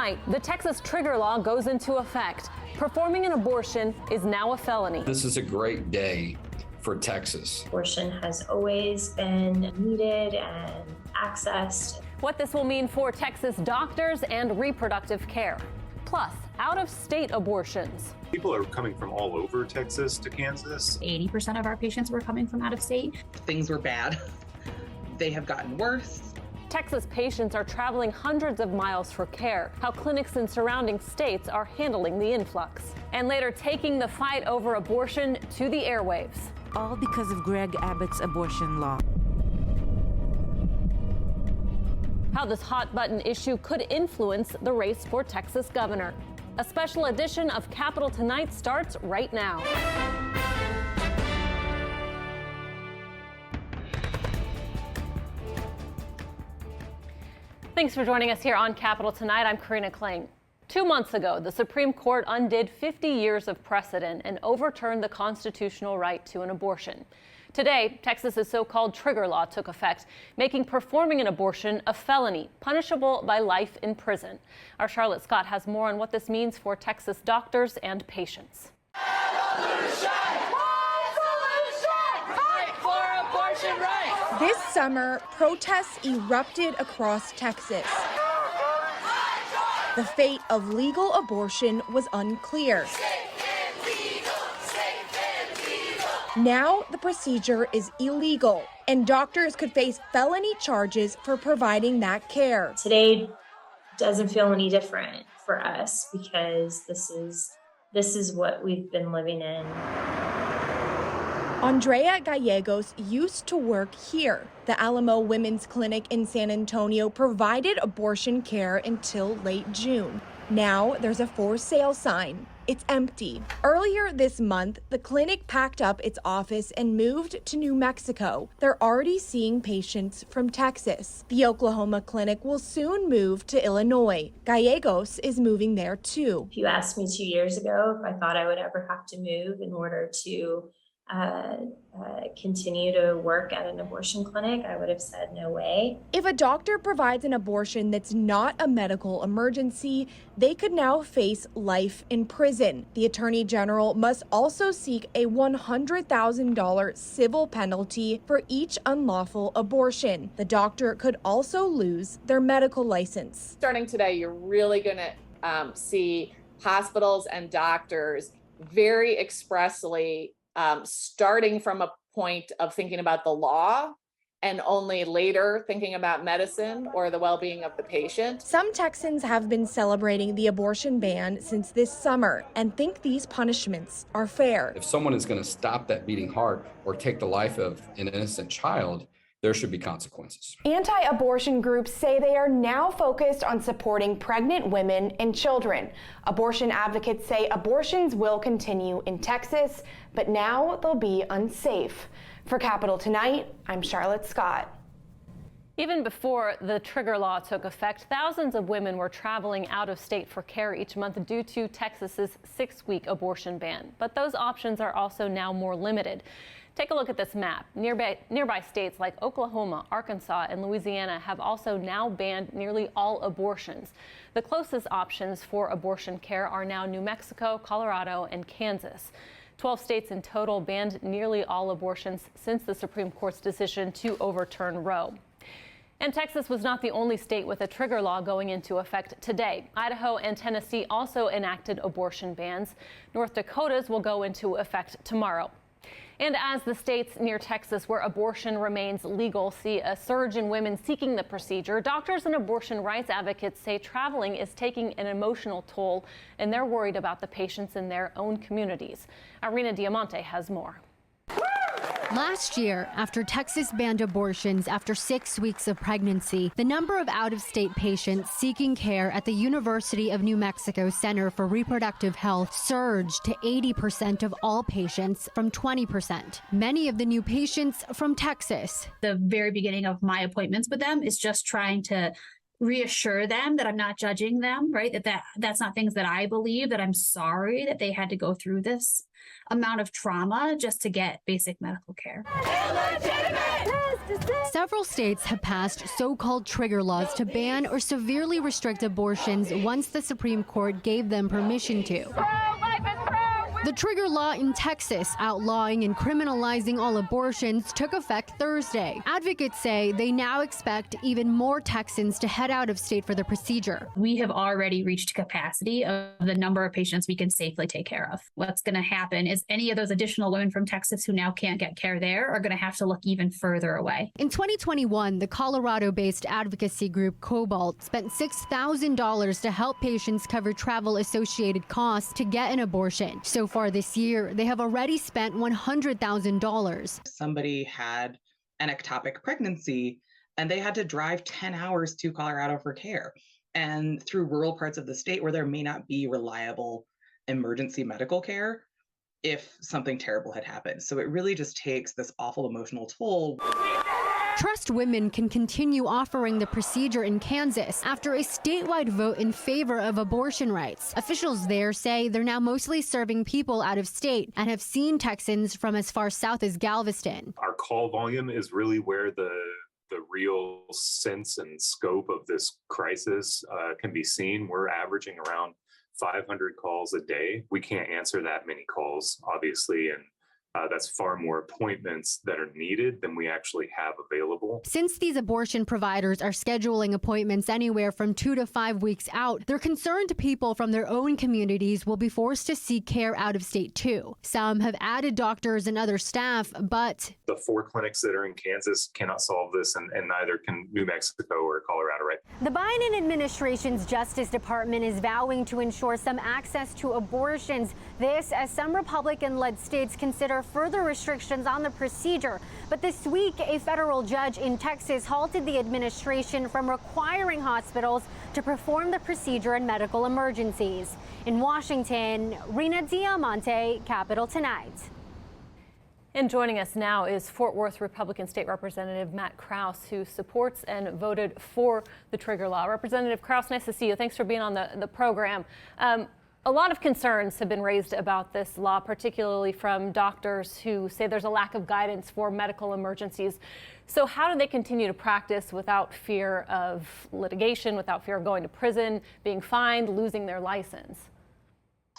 Tonight, the Texas trigger law goes into effect. Performing an abortion is now a felony. This is a great day for Texas. Abortion has always been needed and accessed. What this will mean for Texas doctors and reproductive care. Plus, out-of-state abortions. People are coming from all over Texas to Kansas. 80% of our patients were coming from out of state. Things were bad. They have gotten worse. Texas patients are traveling hundreds of miles for care. How clinics in surrounding states are handling the influx. And later, taking the fight over abortion to the airwaves. All because of Greg Abbott's abortion law. How this hot-button issue could influence the race for Texas governor. A special edition of Capitol Tonight starts right now. Thanks for joining us here on Capitol Tonight. I'm Karina Kling. 2 months ago, the Supreme Court undid 50 years of precedent and overturned the constitutional right to an abortion. Today, Texas's so-called trigger law took effect, making performing an abortion a felony, punishable by life in prison. Our Charlotte Scott has more on what this means for Texas doctors and patients. This summer, protests erupted across Texas. The fate of legal abortion was unclear. Now the procedure is illegal, and doctors could face felony charges for providing that care. Today doesn't feel any different for us because this is what we've been living in. Andrea Gallegos used to work here. The Alamo Women's Clinic in San Antonio provided abortion care until late June. Now there's a for sale sign. It's empty. Earlier this month, the clinic packed up its office and moved to New Mexico. They're already seeing patients from Texas. The Oklahoma clinic will soon move to Illinois. Gallegos is moving there too. If you asked me 2 years ago if I thought I would ever have to move in order to continue to work at an abortion clinic, I would have said no way. If a doctor provides an abortion that's not a medical emergency, they could now face life in prison. The Attorney General must also seek a $100,000 civil penalty for each unlawful abortion. The doctor could also lose their medical license. Starting today, you're really going to see hospitals and doctors very expressly starting from a point of thinking about the law and only later thinking about medicine or the well-being of the patient. Some Texans have been celebrating the abortion ban since this summer and think these punishments are fair. If someone is going to stop that beating heart or take the life of an innocent child, there should be consequences. Anti-abortion groups say they are now focused on supporting pregnant women and children. Abortion advocates say abortions will continue in Texas, but now they'll be unsafe. For Capitol Tonight, I'm Charlotte Scott. Even before the trigger law took effect, thousands of women were traveling out of state for care each month due to Texas's 6-week abortion ban. But those options are also now more limited. Take a look at this map. Nearby states like Oklahoma, Arkansas, and Louisiana have also now banned nearly all abortions. The closest options for abortion care are now New Mexico, Colorado, and Kansas. 12 states in total banned nearly all abortions since the Supreme Court's decision to overturn Roe. And Texas was not the only state with a trigger law going into effect today. Idaho and Tennessee also enacted abortion bans. North Dakota's will go into effect tomorrow. And as the states near Texas where abortion remains legal see a surge in women seeking the procedure, doctors and abortion rights advocates say traveling is taking an emotional toll, and they're worried about the patients in their own communities. Irina Diamante has more. Last year, after Texas banned abortions after 6 weeks of pregnancy, the number of out-of-state patients seeking care at the University of New Mexico Center for Reproductive Health surged to 80% of all patients from 20%. Many of the new patients from Texas. The very beginning of my appointments with them is just trying to reassure them that I'm not judging them, right? That's not things that I believe, that I'm sorry that they had to go through this amount of trauma just to get basic medical care. Several Several states have passed so-called trigger laws to ban or severely restrict abortions once the Supreme Court gave them permission to. The trigger law in Texas, outlawing and criminalizing all abortions, took effect Thursday. Advocates say they now expect even more Texans to head out of state for the procedure. We have already reached capacity of the number of patients we can safely take care of. What's going to happen is any of those additional women from Texas who now can't get care there are going to have to look even further away. In 2021, the Colorado-based advocacy group Cobalt spent $6,000 to help patients cover travel-associated costs to get an abortion. So far this year, they have already spent $100,000. Somebody had an ectopic pregnancy and they had to drive 10 hours to Colorado for care, and through rural parts of the state where there may not be reliable emergency medical care if something terrible had happened. So it really just takes this awful emotional toll. Trust Women can continue offering the procedure in Kansas after a statewide vote in favor of abortion rights. Officials there say they're now mostly serving people out of state and have seen Texans from as far south as Galveston. Our call volume is really where the real sense and scope of this crisis can be seen. We're averaging around 500 calls a day. We can't answer that many calls, obviously, and that's far more appointments that are needed than we actually have available. Since these abortion providers are scheduling appointments anywhere from 2 to 5 weeks out, they're concerned people from their own communities will be forced to seek care out of state too. Some have added doctors and other staff, but the 4 clinics that are in Kansas cannot solve this, and neither can New Mexico or Colorado, right? the Biden administration's Justice Department is vowing to ensure some access to abortions. This as some Republican-led states consider further restrictions on the procedure. But this week, a federal judge in Texas halted the administration from requiring hospitals to perform the procedure in medical emergencies. In Washington, Rena Diamante, Capitol Tonight. And joining us now is Fort Worth Republican State Representative Matt Krause, who supports and voted for the trigger law. Representative Krause, nice to see you. Thanks for being on the program. A lot of concerns have been raised about this law, particularly from doctors who say there's a lack of guidance for medical emergencies. So how do they continue to practice without fear of litigation, without fear of going to prison, being fined, losing their license?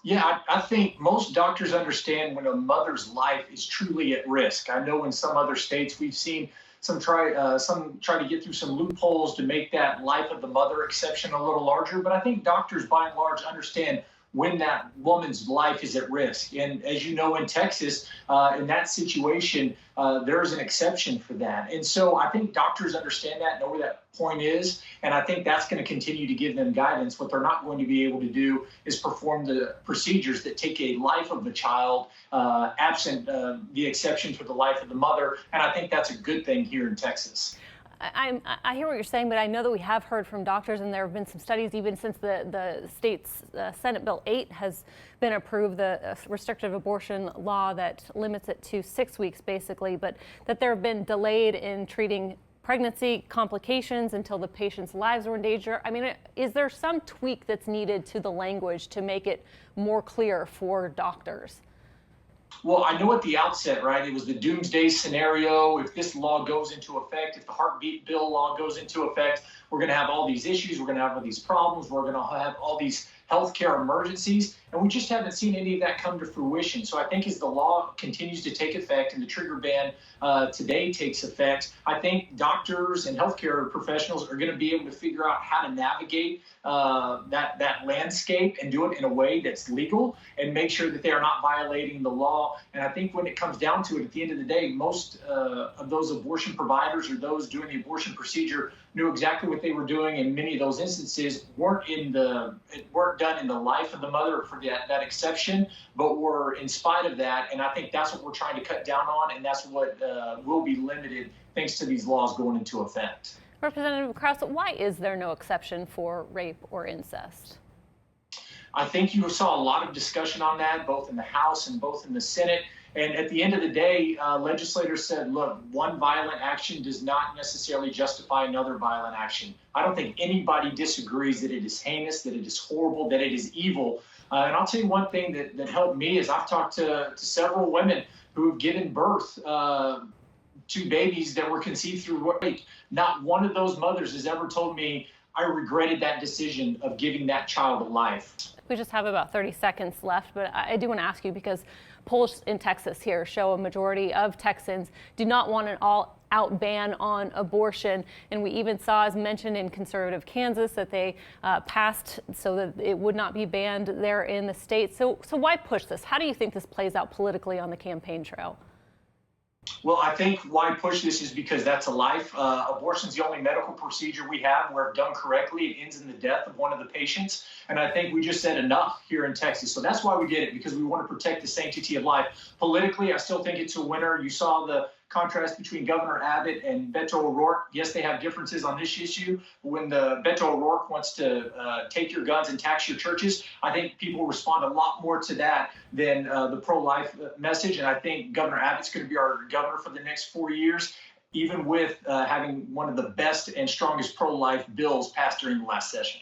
Yeah, I think most doctors understand when a mother's life is truly at risk. I know in some other states we've seen some try to get through some loopholes to make that life of the mother exception a little larger. But I think doctors, by and large, understand when that woman's life is at risk. And as you know, in Texas, in that situation, there is an exception for that. And so I think doctors understand that, know where that point is. And I think that's going to continue to give them guidance. What they're not going to be able to do is perform the procedures that take a life of the child, absent the exception for the life of the mother. And I think that's a good thing here in Texas. I hear what you're saying, but I know that we have heard from doctors, and there have been some studies even since the state's Senate Bill 8 has been approved, the restrictive abortion law that limits it to 6 weeks basically, but that there have been delayed in treating pregnancy complications until the patient's lives were in danger. I mean, is there some tweak that's needed to the language to make it more clear for doctors? Well, I know at the outset, right, it was the doomsday scenario. If this law goes into effect, if the heartbeat bill law goes into effect, we're going to have all these issues. We're going to have all these problems. We're going to have all these healthcare emergencies. And we just haven't seen any of that come to fruition. So I think as the law continues to take effect and the trigger ban today takes effect, I think doctors and healthcare professionals are going to be able to figure out how to navigate that landscape and do it in a way that's legal and make sure that they are not violating the law. And I think when it comes down to it, at the end of the day, most of those abortion providers or those doing the abortion procedure knew exactly what they were doing, and many of those instances weren't done in the life of the mother for that exception, but were in spite of that. And I think that's what we're trying to cut down on, and that's what will be limited thanks to these laws going into effect. Representative Krause, why is there no exception for rape or incest? I think you saw a lot of discussion on that, both in the House and both in the Senate. And at the end of the day, legislators said, look, one violent action does not necessarily justify another violent action. I don't think anybody disagrees that it is heinous, that it is horrible, that it is evil. And I'll tell you one thing that helped me is I've talked to several women who have given birth two babies that were conceived through rape. Not one of those mothers has ever told me I regretted that decision of giving that child a life. We just have about 30 seconds left, but I do want to ask you, because polls in Texas here show a majority of Texans do not want an all-out ban on abortion. And we even saw, as mentioned in conservative Kansas, that they passed so that it would not be banned there in the state. So why push this? How do you think this plays out politically on the campaign trail? Well, I think why push this is because that's a life. Abortion is the only medical procedure we have where, if done correctly, it ends in the death of one of the patients. And I think we just said enough here in Texas. So that's why we did it, because we want to protect the sanctity of life. Politically, I still think it's a winner. You saw the contrast between Governor Abbott and Beto O'Rourke. Yes, they have differences on this issue. But when Beto O'Rourke wants to take your guns and tax your churches, I think people respond a lot more to that than the pro-life message. And I think Governor Abbott's going to be our governor for the next 4 years, even with having one of the best and strongest pro-life bills passed during the last session.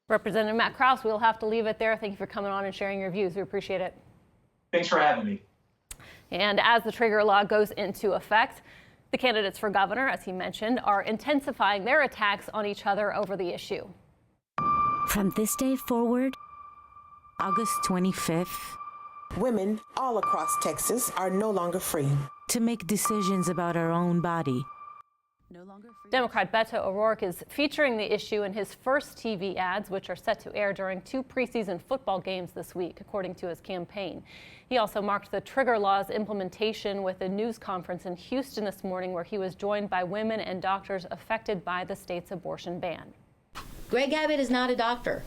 Representative Matt Krause, we'll have to leave it there. Thank you for coming on and sharing your views. We appreciate it. Thanks for having me. And as the trigger law goes into effect, the candidates for governor, as he mentioned, are intensifying their attacks on each other over the issue. From this day forward, August 25th, women all across Texas are no longer free to make decisions about our own body. Democrat Beto O'Rourke is featuring the issue in his first TV ads, which are set to air during 2 preseason football games this week, according to his campaign. He also marked the trigger law's implementation with a news conference in Houston this morning, where he was joined by women and doctors affected by the state's abortion ban. Greg Abbott is not a doctor.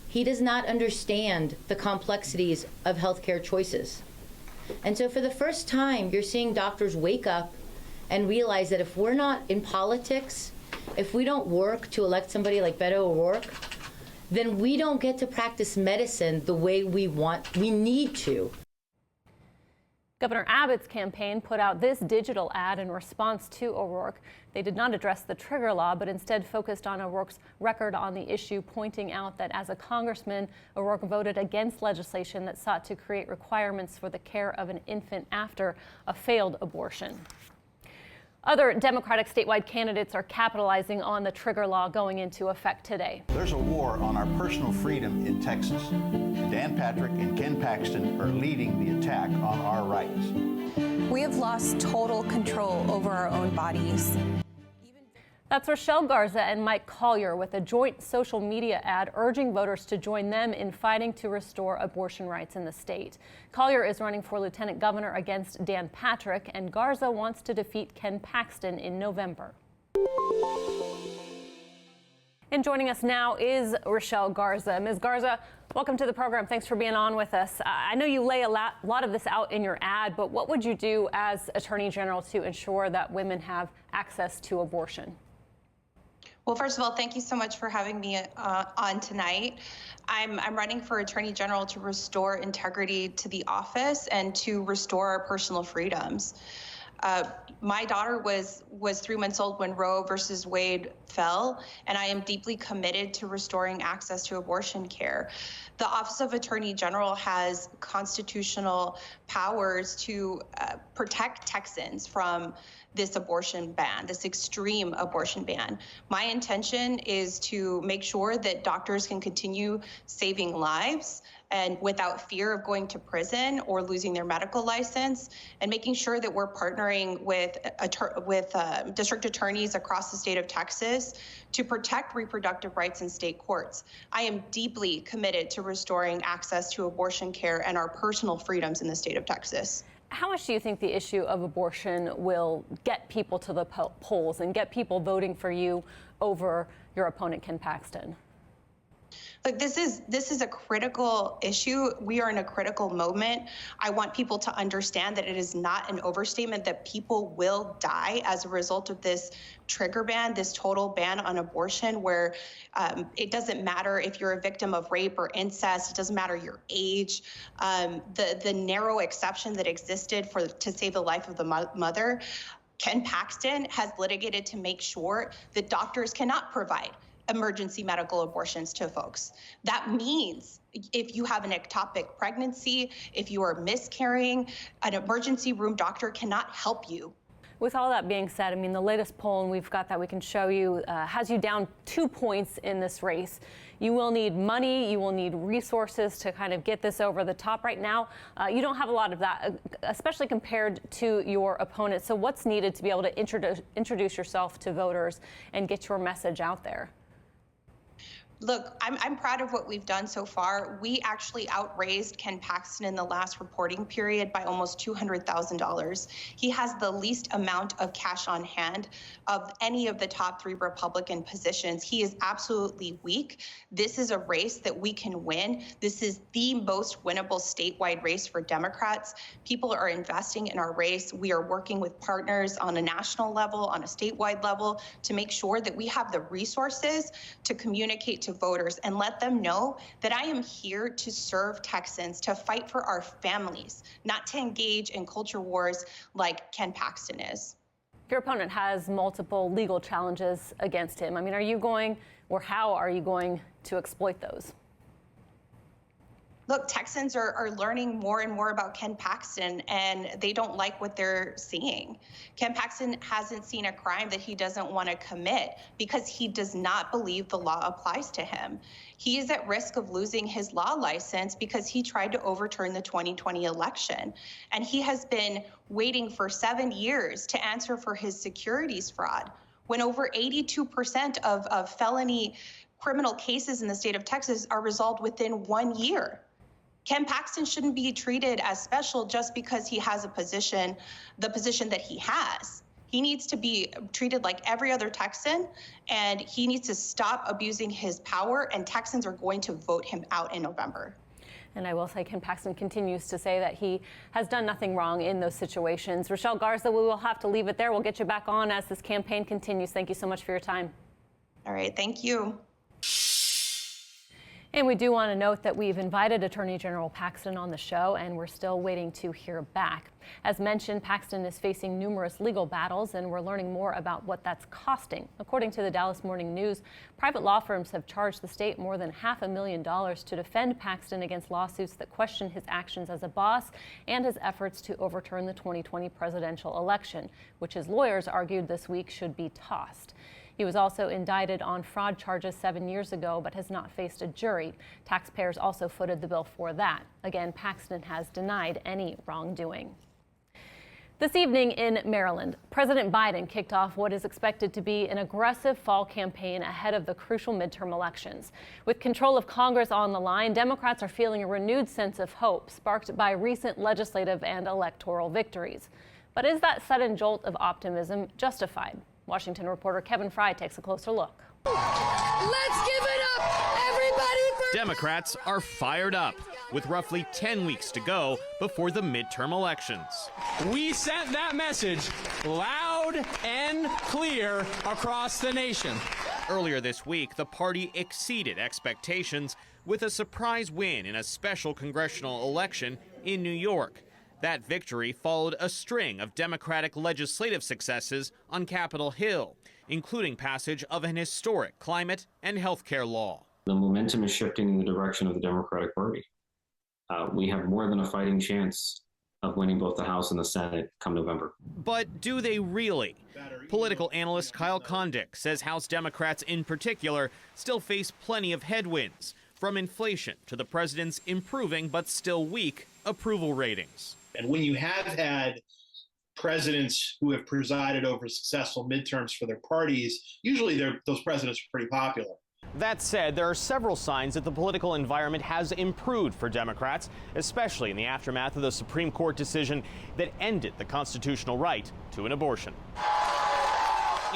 He does not understand the complexities of healthcare choices. And so for the first time, you're seeing doctors wake up and realize that if we're not in politics, if we don't work to elect somebody like Beto O'Rourke, then we don't get to practice medicine the way we need to. Governor Abbott's campaign put out this digital ad in response to O'Rourke. They did not address the trigger law, but instead focused on O'Rourke's record on the issue, pointing out that as a congressman, O'Rourke voted against legislation that sought to create requirements for the care of an infant after a failed abortion. Other Democratic statewide candidates are capitalizing on the trigger law going into effect today. There's a war on our personal freedom in Texas. Dan Patrick and Ken Paxton are leading the attack on our rights. We have lost total control over our own bodies. That's Rochelle Garza and Mike Collier with a joint social media ad urging voters to join them in fighting to restore abortion rights in the state. Collier is running for lieutenant governor against Dan Patrick, and Garza wants to defeat Ken Paxton in November. And joining us now is Rochelle Garza. Ms. Garza, welcome to the program. Thanks for being on with us. I know you lay a lot of this out in your ad, but what would you do as Attorney General to ensure that women have access to abortion? Well, first of all, thank you so much for having me on tonight. I'm running for Attorney General to restore integrity to the office and to restore our personal freedoms. My daughter was 3 months old when Roe versus Wade fell, and I am deeply committed to restoring access to abortion care. The Office of Attorney General has constitutional powers to protect Texans from this abortion ban, this extreme abortion ban. My intention is to make sure that doctors can continue saving lives and without fear of going to prison or losing their medical license, and making sure that we're partnering with district attorneys across the state of Texas to protect reproductive rights in state courts. I am deeply committed to restoring access to abortion care and our personal freedoms in the state of Texas. How much do you think the issue of abortion will get people to the polls and get people voting for you over your opponent, Ken Paxton? Look, this is a critical issue. We are in a critical moment. I want people to understand that it is not an overstatement that people will die as a result of this trigger ban, this total ban on abortion, where it doesn't matter if you're a victim of rape or incest, it doesn't matter your age. The narrow exception that existed to save the life of the mother, Ken Paxton has litigated to make sure that doctors cannot provide emergency medical abortions to folks. That means if you have an ectopic pregnancy, if you are miscarrying, an emergency room doctor cannot help you. With all that being said, I mean, the latest poll, and we've got that we can show you, has you down 2 points in this race. You will need money, you will need resources to kind of get this over the top. Right now, you don't have a lot of that, especially compared to your opponent. So what's needed to be able to introduce yourself to voters and get your message out there? Look, I'm proud of what we've done so far. We actually outraised Ken Paxton in the last reporting period by almost $200,000. He has the least amount of cash on hand of any of the top 3 Republican positions. He is absolutely weak. This is a race that we can win. This is the most winnable statewide race for Democrats. People are investing in our race. We are working with partners on a national level, on a statewide level, to make sure that we have the resources to communicate to voters and let them know that I am here to serve Texans, to fight for our families, not to engage in culture wars like Ken Paxton is. Your opponent has multiple legal challenges against him. I mean, are you going, or how are you going to exploit those? Look, Texans are learning more and more about Ken Paxton, and they don't like what they're seeing. Ken Paxton hasn't seen a crime that he doesn't want to commit because he does not believe the law applies to him. He is at risk of losing his law license because he tried to overturn the 2020 election. And he has been waiting for 7 years to answer for his securities fraud, when over 82% of felony criminal cases in the state of Texas are resolved within 1 year. Ken Paxton shouldn't be treated as special just because he has a position, the position that he has. He needs to be treated like every other Texan, and he needs to stop abusing his power, and Texans are going to vote him out in November. And I will say Ken Paxton continues to say that he has done nothing wrong in those situations. Rochelle Garza, we will have to leave it there. We'll get you back on as this campaign continues. Thank you so much for your time. All right, thank you. And we do want to note that we've invited Attorney General Paxton on the show, and we're still waiting to hear back. As mentioned, Paxton is facing numerous legal battles, and we're learning more about what that's costing. According to the Dallas Morning News, private law firms have charged the state more than $500,000 to defend Paxton against lawsuits that question his actions as a boss and his efforts to overturn the 2020 presidential election, which his lawyers argued this week should be tossed. He was also indicted on fraud charges 7 years ago, but has not faced a jury. Taxpayers also footed the bill for that. Again, Paxton has denied any wrongdoing. This evening in Maryland, President Biden kicked off what is expected to be an aggressive fall campaign ahead of the crucial midterm elections. With control of Congress on the line, Democrats are feeling a renewed sense of hope, sparked by recent legislative and electoral victories. But is that sudden jolt of optimism justified? Washington reporter Kevin Fry takes a closer look. Let's give it up, everybody, for Democrats are fired up with roughly 10 weeks to go before the midterm elections. We sent that message loud and clear across the nation. Earlier this week, the party exceeded expectations with a surprise win in a special congressional election in New York. That victory followed a string of Democratic legislative successes on Capitol Hill, including passage of an historic climate and health care law. The momentum is shifting in the direction of the Democratic Party. We have more than a fighting chance of winning both the House and the Senate come November. But do they really? Political analyst Kyle Kondik says House Democrats in particular still face plenty of headwinds, from inflation to the president's improving but still weak approval ratings. And when you have had presidents who have presided over successful midterms for their parties, usually those presidents are pretty popular. That said, there are several signs that the political environment has improved for Democrats, especially in the aftermath of the Supreme Court decision that ended the constitutional right to an abortion.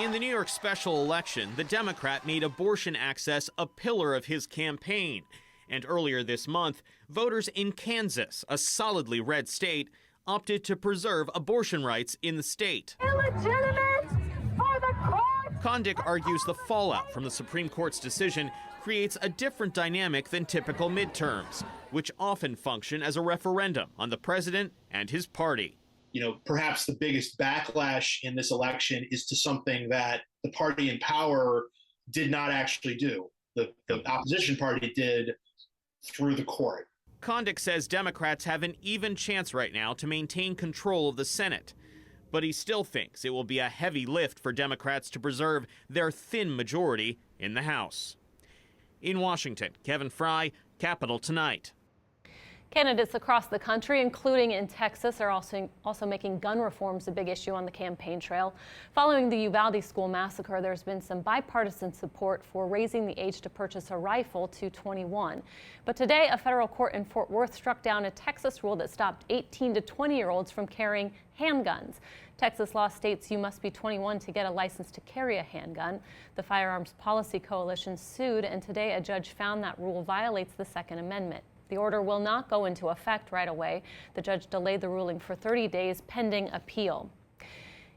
In the New York special election, the Democrat made abortion access a pillar of his campaign. And earlier this month, voters in Kansas, a solidly red state, opted to preserve abortion rights in the state. illegitimate for the court. Kondik argues the fallout from the Supreme Court's decision creates a different dynamic than typical midterms, which often function as a referendum on the president and his party. You know, perhaps the biggest backlash in this election is to something that the party in power did not actually do. The opposition party did through the court. Kondik says Democrats have an even chance right now to maintain control of the Senate. But he still thinks it will be a heavy lift for Democrats to preserve their thin majority in the House. In Washington, Kevin Fry, Capitol Tonight. Candidates across the country, including in Texas, are also making gun reforms a big issue on the campaign trail. Following the Uvalde school massacre, there's been some bipartisan support for raising the age to purchase a rifle to 21. But today, a federal court in Fort Worth struck down a Texas rule that stopped 18 to 20-year-olds from carrying handguns. Texas law states you must be 21 to get a license to carry a handgun. The Firearms Policy Coalition sued, and today a judge found that rule violates the Second Amendment. The order will not go into effect right away. The judge delayed the ruling for 30 days pending appeal.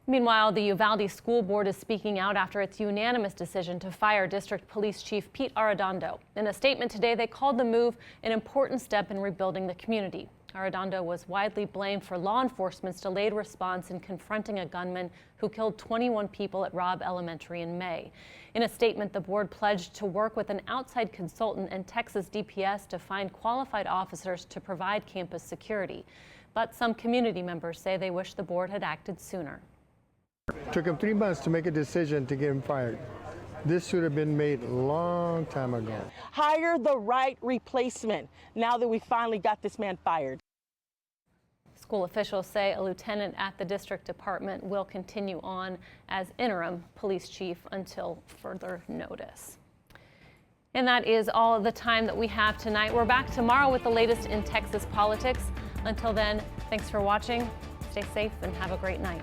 Meanwhile, the Uvalde School Board is speaking out after its unanimous decision to fire District Police Chief Pete Arredondo. In a statement today, they called the move an important step in rebuilding the community. Arredondo was widely blamed for law enforcement's delayed response in confronting a gunman who killed 21 people at Robb Elementary in May. In a statement, the board pledged to work with an outside consultant and Texas DPS to find qualified officers to provide campus security. But some community members say they wish the board had acted sooner. It took him 3 months to make a decision to get him fired. This should have been made a long time ago. Hire the right replacement now that we finally got this man fired. School officials say a lieutenant at the district department will continue on as interim police chief until further notice. And that is all the time that we have tonight. We're back tomorrow with the latest in Texas politics. Until then, thanks for watching. Stay safe and have a great night.